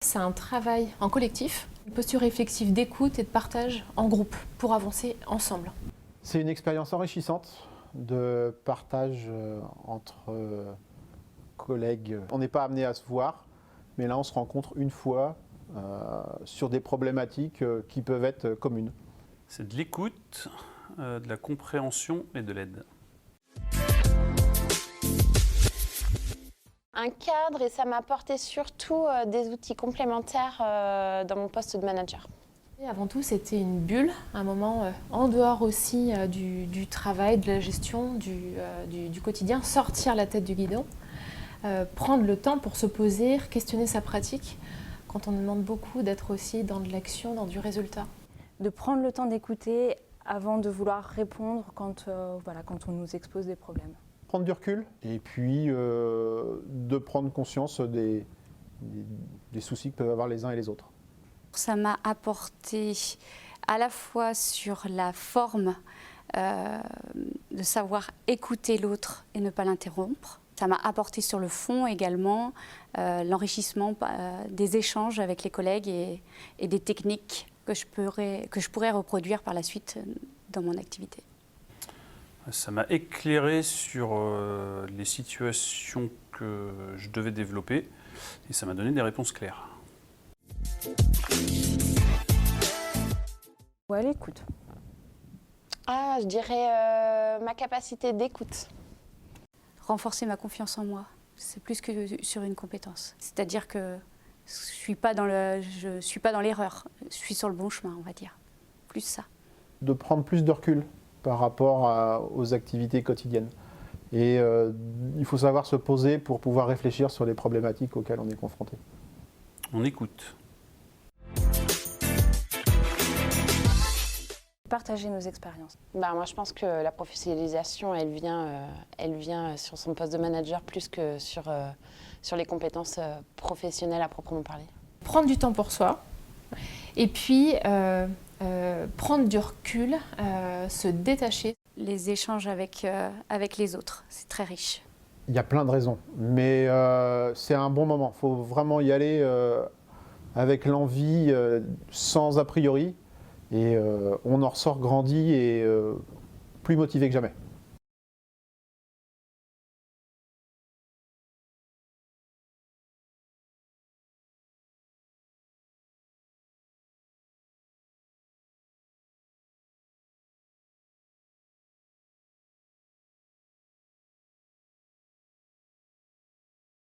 C'est un travail en collectif, une posture réflexive d'écoute et de partage en groupe pour avancer ensemble. C'est une expérience enrichissante de partage entre collègues. On n'est pas amené à se voir, mais là on se rencontre une fois sur des problématiques qui peuvent être communes. C'est de l'écoute, de la compréhension et de l'aide. Un cadre et ça m'a apporté surtout des outils complémentaires dans mon poste de manager. Et avant tout, c'était une bulle, un moment en dehors aussi du travail, de la gestion, du quotidien, sortir la tête du guidon, prendre le temps pour se poser, questionner sa pratique, quand on nous demande beaucoup d'être aussi dans de l'action, dans du résultat. De prendre le temps d'écouter avant de vouloir répondre quand on nous expose des problèmes. Prendre du recul et puis de prendre conscience des soucis que peuvent avoir les uns et les autres. Ça m'a apporté à la fois sur la forme de savoir écouter l'autre et ne pas l'interrompre. Ça m'a apporté sur le fond également l'enrichissement des échanges avec les collègues et des techniques que je pourrais reproduire par la suite dans mon activité. Ça m'a éclairé sur les situations que je devais développer et ça m'a donné des réponses claires. Ouais, l'écoute. Ah, je dirais ma capacité d'écoute. Renforcer ma confiance en moi, c'est plus que sur une compétence. C'est-à-dire que je ne suis pas dans l'erreur, je suis sur le bon chemin, on va dire. Plus ça. De prendre plus de recul par rapport aux activités quotidiennes. Et il faut savoir se poser pour pouvoir réfléchir sur les problématiques auxquelles on est confronté. On écoute. Partager nos expériences. Moi, je pense que la professionnalisation, elle vient sur son poste de manager plus que sur les compétences professionnelles à proprement parler. Prendre du temps pour soi et puis prendre du recul, se détacher. Les échanges avec les autres, c'est très riche. Il y a plein de raisons, mais c'est un bon moment. Il faut vraiment y aller avec l'envie, sans a priori, et on en ressort grandi et plus motivé que jamais.